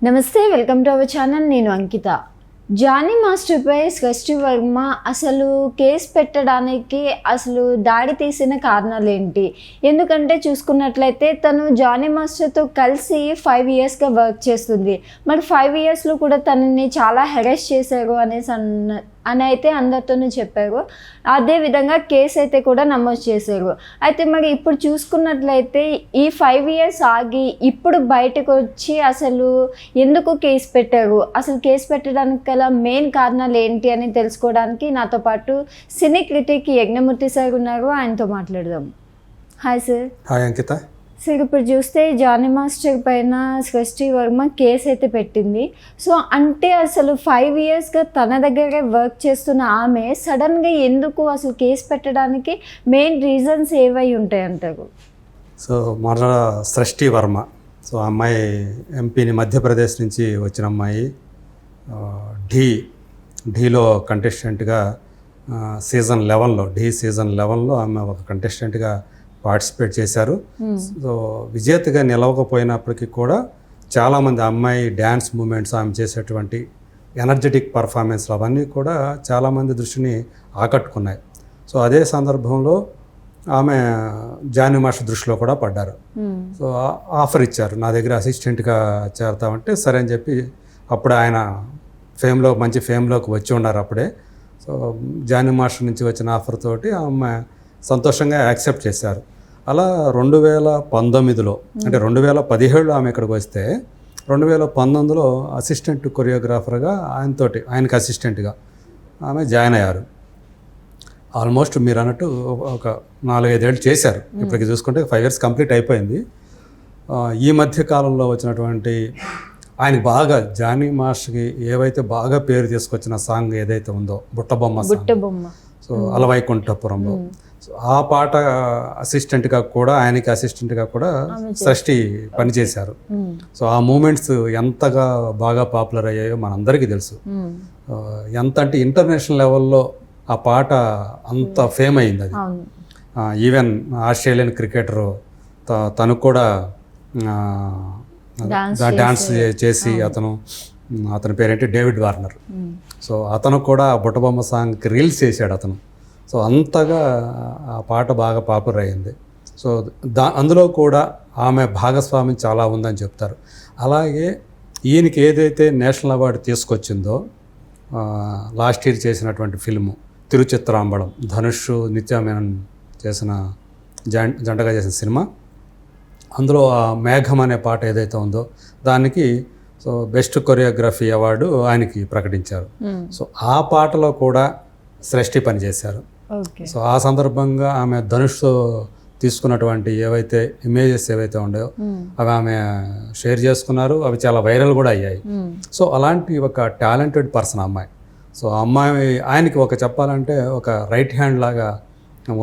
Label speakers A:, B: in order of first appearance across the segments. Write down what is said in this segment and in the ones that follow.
A: నమస్తే, welcome to our channel. నేను అంకిత. Johnny మాస్టర్పై సృష్టి వర్మ అసలు కేసు పెట్టడానికి అసలు దాడి తీసిన కారణాలు ఏంటి? ఎందుకంటే చూసుకున్నట్లయితే తను జానీ మాస్టర్తో కలిసి 5 yearsగా వర్క్ చేస్తుంది. మరి 5 yearsలో కూడా తనని చాలా హెరాస్ చేశారు అని అయితే అందరితోనూ చెప్పారు. అదేవిధంగా కేసు అయితే కూడా నమోదు చేశారు. అయితే మరి ఇప్పుడు చూసుకున్నట్లయితే ఈ 5 years ఆగి ఇప్పుడు బయటకు వచ్చి అసలు ఎందుకు కేసు పెట్టారు, అసలు కేసు పెట్టడానికి గల మెయిన్ కారణాలు ఏంటి అని తెలుసుకోవడానికి నాతో పాటు సినీ క్రిటిక్ యజ్ఞమూర్తి సార్ ఉన్నారు. ఆయనతో మాట్లాడదాం. Hi sir.
B: హాయ్ అంకిత.
A: సార్, ఇప్పుడు చూస్తే జానీ మాస్టర్ పైన సృష్టి వర్మ కేసు అయితే పెట్టింది. సో అంటే అసలు 5 yearsగా తన దగ్గరే వర్క్ చేస్తున్న ఆమె సడన్గా ఎందుకు అసలు కేసు పెట్టడానికి మెయిన్ రీజన్స్ ఏవై ఉంటాయి అంటారు?
B: సో మన సృష్టి వర్మ, సో అమ్మాయి ఎంపీని మధ్యప్రదేశ్ నుంచి వచ్చిన అమ్మాయి. ఢీలో కంటెస్టెంట్గా సీజన్ 11లో ఆమె ఒక కంటెస్టెంట్గా పార్టిసిపేట్ చేశారు. సో విజేతగా నిలవకపోయినప్పటికీ కూడా చాలామంది అమ్మాయి డ్యాన్స్ మూమెంట్స్, ఆమె చేసేటువంటి ఎనర్జెటిక్ పర్ఫార్మెన్స్లు అవన్నీ కూడా చాలామంది దృష్టిని ఆకట్టుకున్నాయి. సో అదే సందర్భంలో ఆమె జానీ మాస్టర్ దృష్టిలో కూడా పడ్డారు. సో ఆఫర్ ఇచ్చారు, నా దగ్గర అసిస్టెంట్గా చేరతామంటే సరే అని చెప్పి అప్పుడు ఆయన మంచి ఫేమ్లోకి వచ్చి ఉన్నారు అప్పుడే. సో జానీ మాస్టర్ నుంచి వచ్చిన ఆఫర్ తోటి ఆమె సంతోషంగా యాక్సెప్ట్ చేశారు. అలా 2019లో అంటే 2017లో ఆమె ఇక్కడికి వస్తే 2019లో అసిస్టెంట్ కొరియోగ్రాఫర్గా ఆయనకి అసిస్టెంట్గా ఆమె జాయిన్ అయ్యారు. ఆల్మోస్ట్ మీరు అన్నట్టు ఒక 4-5 ఏళ్ళు చేశారు. ఇప్పటికి చూసుకుంటే 5 years కంప్లీట్ అయిపోయింది. ఈ మధ్య కాలంలో వచ్చినటువంటి ఆయనకి బాగా జానీ మాస్టర్కి ఏవైతే బాగా పేరు తీసుకొచ్చిన సాంగ్ ఏదైతే ఉందో బుట్టబొమ్మ, సో అలవైకుంఠపురంలో, సో ఆ పాట అసిస్టెంట్గా కూడా ఆయనకి అసిస్టెంట్గా కూడా సృష్టి పనిచేశారు. సో ఆ మూమెంట్స్ ఎంతగా బాగా పాపులర్ అయ్యాయో మనందరికీ తెలుసు. ఎంత అంటే ఇంటర్నేషనల్ లెవెల్లో ఆ పాట అంత ఫేమ్ అయింది. అది ఈవెన్ ఆస్ట్రేలియన్ క్రికెటరు తను కూడా డాన్స్ చేసి అతని పేరేంటి డేవిడ్ వార్నర్. సో అతను కూడా బుట్టబొమ్మ సాంగ్కి రీల్స్ చేశాడు అతను. సో అంతగా ఆ పాట బాగా పాపులర్ అయింది. సో అందులో కూడా ఆమె భాగస్వామ్యం చాలా ఉందని చెప్తారు. అలాగే ఈయనకి ఏదైతే నేషనల్ అవార్డు తీసుకొచ్చిందో లాస్ట్ ఇయర్ చేసినటువంటి ఫిల్ము తిరుచిత్రాంబళం, ధనుష్ నిత్యా మేనన్ చేసిన జంటగా చేసిన సినిమా, అందులో ఆ మేఘం అనే పాట ఏదైతే ఉందో దానికి సో బెస్ట్ కొరియోగ్రఫీ అవార్డు ఆయనకి ప్రకటించారు. సో ఆ పాటలో కూడా సృష్టి పనిచేశారు. సో ఆ సందర్భంగా ఆమె ధనుష్ తీసుకున్నటువంటి ఏవైతే ఇమేజెస్ ఏవైతే ఉన్నాయో అవి ఆమె షేర్ చేసుకున్నారు. అవి చాలా వైరల్ కూడా అయ్యాయి. సో అలాంటి ఒక టాలెంటెడ్ పర్సన్ అమ్మాయి. సో అమ్మాయి ఆయనకి చెప్పాలంటే ఒక రైట్ హ్యాండ్ లాగా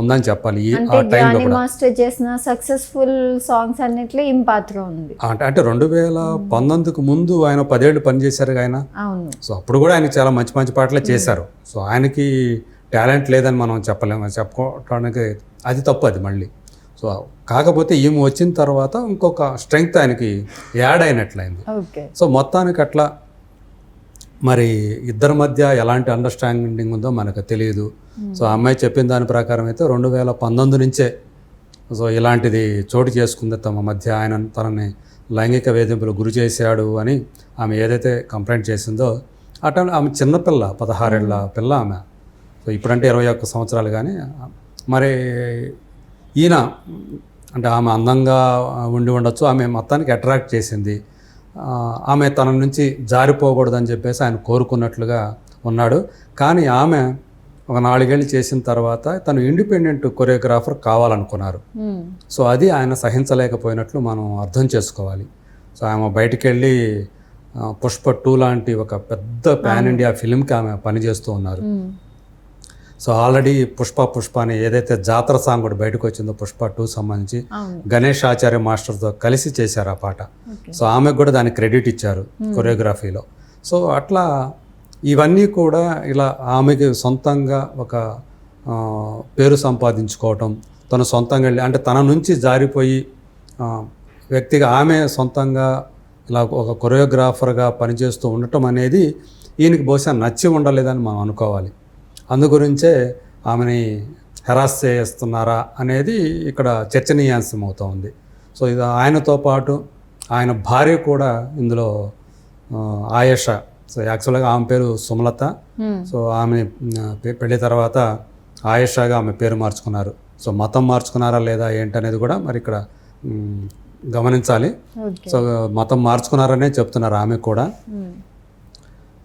B: ఉందని చెప్పాలి. ఆ టైంలో కూడా
A: మాస్టర్ చేసిన సక్సెస్ఫుల్ సాంగ్స్ అన్నిట్లో ఈ పాత్ర ఉంది.
B: అంటే 2019కు ముందు ఆయన 10 ఏళ్ళు పనిచేశారు ఆయన. సో అప్పుడు కూడా ఆయన చాలా మంచి మంచి పాటలే చేశారు. సో ఆయనకి టాలెంట్ లేదని మనం చెప్పుకోవడానికి అది తప్పు, అది మళ్ళీ. సో కాకపోతే ఈమె వచ్చిన తర్వాత ఇంకొక స్ట్రెంగ్త్ ఆయనకి యాడ్ అయినట్లయింది. సో మొత్తానికి అట్లా మరి ఇద్దరి మధ్య ఎలాంటి అండర్స్టాండింగ్ ఉందో మనకు తెలియదు. సో అమ్మాయి చెప్పిన దాని ప్రకారం అయితే 2019 నుంచే సో ఇలాంటిది చోటు చేసుకుంది తమ మధ్య. ఆయన తనని లైంగిక వేధింపులు గురి చేశాడు అని ఆమె ఏదైతే కంప్లైంట్ చేసిందో ఆమె చిన్నపిల్ల, 16 ఏళ్ళ పిల్ల ఆమె. సో ఇప్పుడంటే 21 సంవత్సరాలు. కానీ మరి ఈయన అంటే ఆమె అందంగా ఉండి ఉండొచ్చు, ఆమె మొత్తానికి అట్రాక్ట్ చేసింది. ఆమె తన నుంచి జారిపోకూడదని చెప్పేసి ఆయన కోరుకున్నట్లుగా ఉన్నాడు. కానీ ఆమె ఒక 4 ఏళ్ళు చేసిన తర్వాత తను ఇండిపెండెంట్ కొరియోగ్రాఫర్ కావాలనుకున్నారు. సో అది ఆయన సహించలేకపోయినట్లు మనం అర్థం చేసుకోవాలి. సో ఆమె బయటికి వెళ్ళి పుష్ప 2 లాంటి ఒక పెద్ద పాన్ ఇండియా ఫిల్మ్కి ఆమె పనిచేస్తూ ఉన్నారు. సో ఆల్రెడీ పుష్ప అని ఏదైతే జాతర సాంగ్ కూడా బయటకు వచ్చిందో పుష్ప 2 సంబంధించి గణేష్ ఆచార్య మాస్టర్తో కలిసి చేశారు ఆ పాట. సో ఆమెకు కూడా దానికి క్రెడిట్ ఇచ్చారు కొరియోగ్రఫీలో. సో అట్లా ఇవన్నీ కూడా ఇలా ఆమెకి సొంతంగా ఒక పేరు సంపాదించుకోవటం, తను సొంతంగా వెళ్ళి అంటే తన నుంచి జారిపోయి వ్యక్తిగా ఆమె సొంతంగా ఇలా ఒక కొరియోగ్రాఫర్గా పనిచేస్తూ ఉండటం అనేది ఈయనకి బహుశా నచ్చి ఉండలేదని మనం అనుకోవాలి. అందుగురించే ఆమెని హెరాస్ చేస్తున్నారా అనేది ఇక్కడ చర్చనీయాంశం అవుతూ ఉంది. సో ఇది ఆయనతో పాటు ఆయన భార్య కూడా ఇందులో ఆయేషా. సో యాక్చువల్గా ఆమె పేరు సుమలత. సో ఆమె పెళ్లి తర్వాత ఆయేషాగా ఆమె పేరు మార్చుకున్నారు. సో మతం మార్చుకున్నారా లేదా ఏంటనేది కూడా మరి ఇక్కడ గమనించాలి. సో మతం మార్చుకున్నారనే చెప్తున్నారు ఆమె కూడా.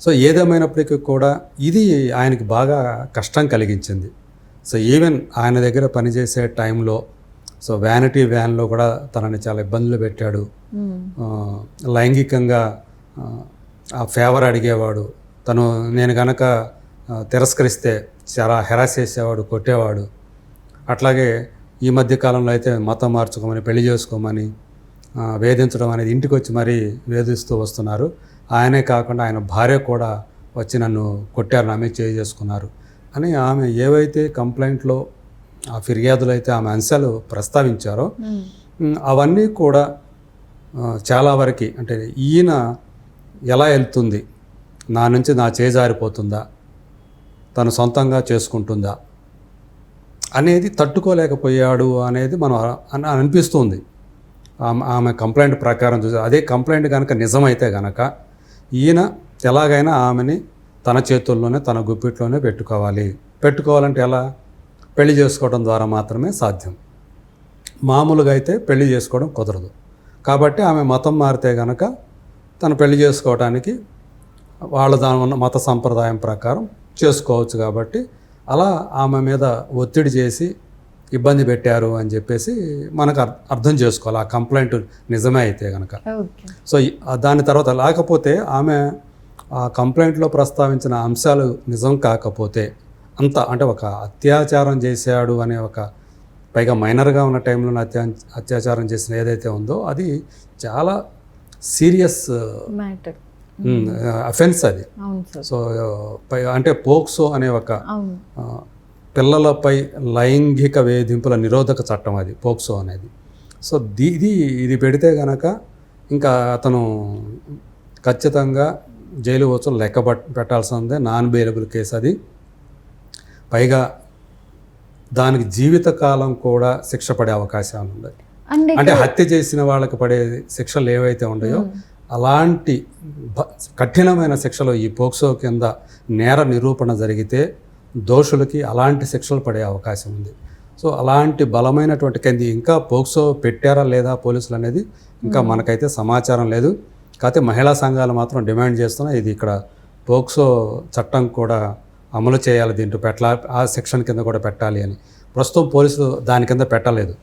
B: సో ఏదేమైనప్పటికీ కూడా ఇది ఆయనకి బాగా కష్టం కలిగించింది. సో ఈవెన్ ఆయన దగ్గర పనిచేసే టైంలో సో వ్యానిటీ వ్యాన్లో కూడా తనని చాలా ఇబ్బందులు పెట్టాడు. లైంగికంగా ఆ ఫేవర్ అడిగేవాడు. తను నేను కనుక తిరస్కరిస్తే చాలా హెరాస్ చేసేవాడు, కొట్టేవాడు. అట్లాగే ఈ మధ్య కాలంలో అయితే మతం మార్చుకోమని, పెళ్లి చేసుకోమని వేధించడం అనేది ఇంటికి వచ్చి మరీ వేధిస్తూ వస్తున్నారు. ఆయనే కాకుండా ఆయన భార్య కూడా వచ్చి నన్ను కొట్టారు, నా మీద చేయి చేసుకున్నారు అని ఆమె ఏవైతే కంప్లైంట్లో ఆ ఫిర్యాదులు అయితే ఆమె అంశాలు ప్రస్తావించారో అవన్నీ కూడా చాలా వరకు అంటే ఈయన ఎలా వెళ్తుంది, నా నుంచి నా చేయి జారిపోతుందా, తను సొంతంగా చేసుకుంటుందా అనేది తట్టుకోలేకపోయాడు అనేది మనం అనిపిస్తుంది. ఆమె కంప్లైంట్ ప్రకారం చూసి అదే కంప్లైంట్ కనుక నిజమైతే కనుక ఈయన ఎలాగైనా ఆమెని తన చేతుల్లోనే తన గుప్పిట్లోనే పెట్టుకోవాలంటే ఎలా, పెళ్లి చేసుకోవడం ద్వారా మాత్రమే సాధ్యం. మామూలుగా అయితే పెళ్లి చేసుకోవడం కుదరదు. కాబట్టి ఆమె మతం మారితే కనుక తను పెళ్లి చేసుకోవడానికి వాళ్ళ దాని ఉన్న మత సంప్రదాయం ప్రకారం చేసుకోవచ్చు. కాబట్టి అలా ఆమె మీద ఒత్తిడి చేసి ఇబ్బంది పెట్టారు అని చెప్పేసి మనకు అర్థం చేసుకోవాలి ఆ కంప్లైంట్ నిజమే అయితే కనుక. సో దాని తర్వాత లేకపోతే ఆమె ఆ కంప్లైంట్లో ప్రస్తావించిన అంశాలు నిజం కాకపోతే అంత అంటే ఒక అత్యాచారం చేశాడు అనే ఒక పైగా మైనర్గా ఉన్న టైంలో అత్యాచారం చేసిన ఏదైతే ఉందో అది చాలా సీరియస్ అఫెన్స్ అది. సో అంటే పోక్సో అనే ఒక పిల్లలపై లైంగిక వేధింపుల నిరోధక చట్టం అది పోక్సో అనేది. సో ఇది పెడితే కనుక ఇంకా అతను ఖచ్చితంగా జైలు వచ్చి లెక్క పెట్టాల్సిందే, నాన్ బెయిలబుల్ కేసు అది. పైగా దానికి జీవితకాలం కూడా శిక్ష పడే అవకాశాలు ఉన్నాయి. అంటే హత్య చేసిన వాళ్ళకి పడే శిక్షలు ఏవైతే ఉన్నాయో అలాంటి కఠినమైన శిక్షలు ఈ పోక్సో కింద నేర నిరూపణ జరిగితే దోషులకి అలాంటి శిక్షలు పడే అవకాశం ఉంది. సో అలాంటి బలమైనటువంటి కింద ఇంకా పోక్సో పెట్టారా లేదా పోలీసులు అనేది ఇంకా మనకైతే సమాచారం లేదు. కాకపోతే మహిళా సంఘాలు మాత్రం డిమాండ్ చేస్తున్నా ఇది ఇక్కడ పోక్సో చట్టం కూడా అమలు చేయాలి, దీంట్లో పెట్టాలి, ఆ సెక్షన్ కింద కూడా పెట్టాలి అని. ప్రస్తుతం పోలీసులు దాని కింద పెట్టలేదు.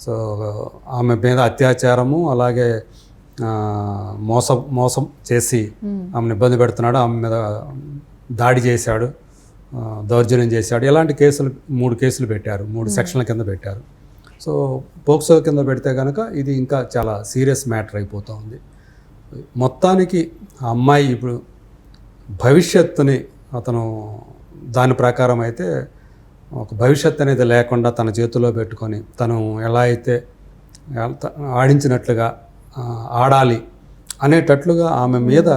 B: సో ఆమె మీద అత్యాచారము అలాగే మోసం చేసి ఆమెను ఇబ్బంది పెడుతున్నాడు, ఆమె మీద దాడి చేశాడు, దౌర్జన్యం చేశాడు, ఇలాంటి కేసులు 3 కేసులు పెట్టారు, 3 సెక్షన్ల కింద పెట్టారు. సో పోక్సో కింద పెడితే కనుక ఇది ఇంకా చాలా సీరియస్ మ్యాటర్ అయిపోతూ ఉంది. మొత్తానికి ఆ అమ్మాయి ఇప్పుడు భవిష్యత్తుని అతను దాని ప్రకారం అయితే ఒక భవిష్యత్తు అనేది లేకుండా తన చేతిలో పెట్టుకొని తను ఎలా అయితే ఆడించినట్లుగా ఆడాలి అనేటట్లుగా ఆమె మీద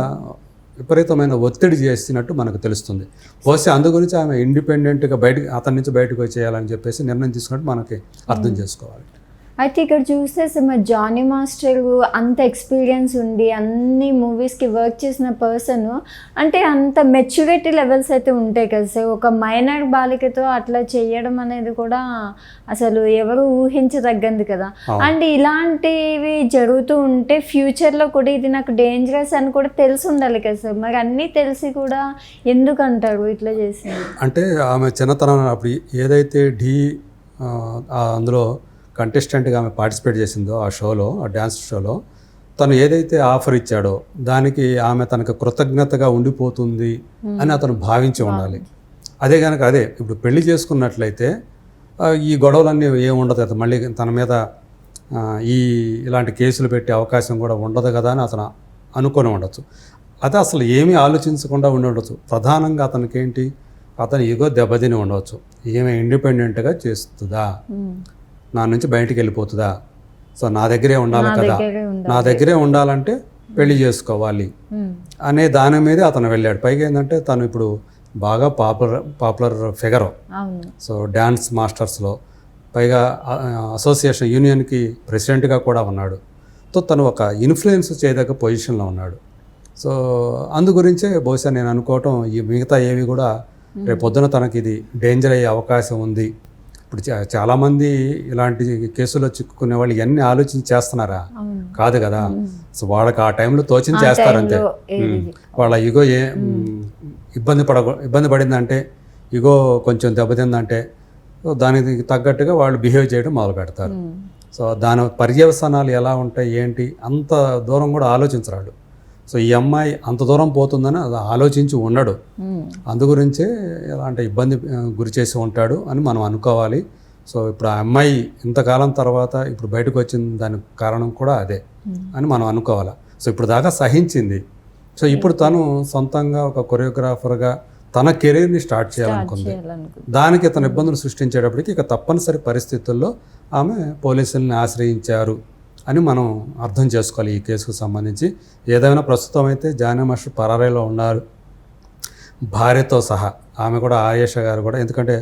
B: విపరీతమైన ఒత్తిడి చేసినట్టు మనకు తెలుస్తుంది. బహుశా అందు గురించి ఆమె ఇండిపెండెంట్గా అతని నుంచి బయటకు వచ్చేయాలని చెప్పేసి నిర్ణయం తీసుకున్నట్టు మనకి అర్థం చేసుకోవాలి.
A: అయితే ఇక్కడ చూస్తే జానీ మాస్టర్ అంత ఎక్స్పీరియన్స్ ఉండి అన్ని మూవీస్కి వర్క్ చేసిన పర్సన్ అంటే అంత మెచ్యూరిటీ లెవెల్స్ అయితే ఉంటాయి కదా సార్. ఒక మైనర్ బాలికతో అట్లా చేయడం అనేది కూడా అసలు ఎవరు ఊహించదగ్గంది కదా. అండ్ ఇలాంటివి జరుగుతూ ఉంటే ఫ్యూచర్లో కూడా ఇది నాకు డేంజరస్ అని కూడా తెలిసి ఉండాలి కదా సార్. మరి అన్నీ తెలిసి కూడా ఎందుకు అంటారు ఇట్లా చేసింది?
B: అంటే ఆమె చిన్నతనం అప్పుడు ఏదైతే అందులో కంటెస్టెంట్గా ఆమె పార్టిసిపేట్ చేసిందో ఆ షోలో, ఆ డ్యాన్స్ షోలో తను ఏదైతే ఆఫర్ ఇచ్చాడో దానికి ఆమె తనకు కృతజ్ఞతగా ఉండిపోతుంది అని అతను భావించి ఉండాలి. అదే కనుక ఇప్పుడు పెళ్లి చేసుకున్నట్లయితే ఈ గొడవలన్నీ ఏముండదు కదా, మళ్ళీ తన మీద ఇలాంటి కేసులు పెట్టే అవకాశం కూడా ఉండదు కదా అని అతను అనుకొని ఉండొచ్చు. అదే అసలు ఏమీ ఆలోచించకుండా ఉండవచ్చు. ప్రధానంగా అతనికి ఏంటి, అతను ఈగో దెబ్బతిని ఉండవచ్చు. ఏమి ఇండిపెండెంట్గా చేస్తుందా, నా నుంచి బయటికి వెళ్ళిపోతుందా, సో నా దగ్గరే ఉండాలి కదా, నా దగ్గరే ఉండాలంటే పెళ్లి చేసుకోవాలి అనే దాని మీదే అతను వెళ్ళాడు. పైగా ఏంటంటే తను ఇప్పుడు బాగా పాపులర్ ఫిగర్.
A: అవును.
B: సో డ్యాన్స్ మాస్టర్స్లో పైగా అసోసియేషన్ యూనియన్కి ప్రెసిడెంట్గా కూడా ఉన్నాడు. సో తను ఒక ఇన్ఫ్లుయెన్స్ చేయదగ్గ పొజిషన్లో ఉన్నాడు. సో అందు గురించే బహుశా నేను అనుకోవటం ఈ మిగతా ఏవి కూడా రేపు పొద్దున తనకి ఇది డేంజర్ అయ్యే అవకాశం ఉంది. ఇప్పుడు చాలామంది ఇలాంటి కేసులో చిక్కుకునే వాళ్ళు ఇవన్నీ ఆలోచించి చేస్తున్నారా? కాదు కదా. సో వాళ్ళకి ఆ టైంలో తోచింది చేస్తారంతే. వాళ్ళ ఇగో ఇబ్బంది పడిందంటే, ఇగో కొంచెం దెబ్బతిందంటే దానికి తగ్గట్టుగా వాళ్ళు బిహేవ్ చేయడం మొదలు పెడతారు. సో దాని పర్యవసానాలు ఎలా ఉంటాయి ఏంటి అంత దూరం కూడా ఆలోచించరాడు. సో ఈ అమ్మాయి అంత దూరం పోతుందని అది ఆలోచించి ఉండడు. అందు గురించే ఎలాంటి ఇబ్బంది గురి చేసి ఉంటాడు అని మనం అనుకోవాలి. సో ఇప్పుడు ఆ అమ్మాయి ఇంతకాలం తర్వాత ఇప్పుడు బయటకు వచ్చిన దానికి కారణం కూడా అదే అని మనం అనుకోవాలి. సో ఇప్పుడు దాకా సహించింది. సో ఇప్పుడు తను సొంతంగా ఒక కొరియోగ్రాఫర్గా తన కెరీర్ని స్టార్ట్ చేయాలనుకుంది. దానికి తన ఇబ్బందులు సృష్టించేటప్పటికి ఇక తప్పనిసరి పరిస్థితుల్లో ఆమె పోలీసుల్ని ఆశ్రయించారు అని మనం అర్థం చేసుకోవాలి ఈ కేసుకు సంబంధించి. ఏదైనా ప్రస్తుతం అయితే జానీ మాస్టర్ పరారీలో ఉన్నారు భార్యతో సహా. ఆమె కూడా ఆయేషా గారు కూడా, ఎందుకంటే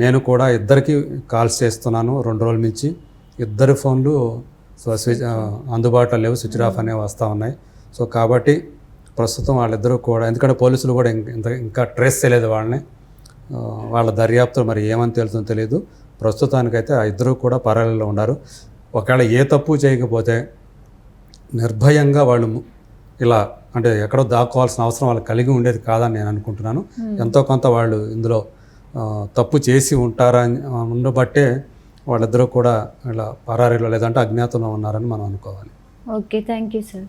B: నేను కూడా ఇద్దరికి కాల్స్ చేస్తున్నాను 2 రోజుల నుంచి. ఇద్దరి ఫోన్లు అందుబాటులో లేవు, స్విచ్ ఆఫ్ అనేవి వస్తూ ఉన్నాయి. సో కాబట్టి ప్రస్తుతం వాళ్ళిద్దరూ కూడా, ఎందుకంటే పోలీసులు కూడా ఇంకా ట్రేస్ చేయలేదు వాళ్ళని. వాళ్ళ దర్యాప్తు మరి ఏమని తెలుస్తుందో తెలియదు. ప్రస్తుతానికైతే ఆ ఇద్దరు కూడా పరారీలో ఉన్నారు. ఒకవేళ ఏ తప్పు చేయకపోతే నిర్భయంగా వాళ్ళు ఇలా అంటే ఎక్కడో దాక్కోవాల్సిన అవసరం వాళ్ళకి కలిగి ఉండేది కాదని నేను అనుకుంటున్నాను. ఎంతో కొంత వాళ్ళు ఇందులో తప్పు చేసి ఉంటారని ఉండబట్టే వాళ్ళిద్దరూ కూడా ఇలా పరారీలో లేదంటే అజ్ఞాతంలో ఉన్నారని మనం అనుకోవాలి.
A: Okay, thank you sir.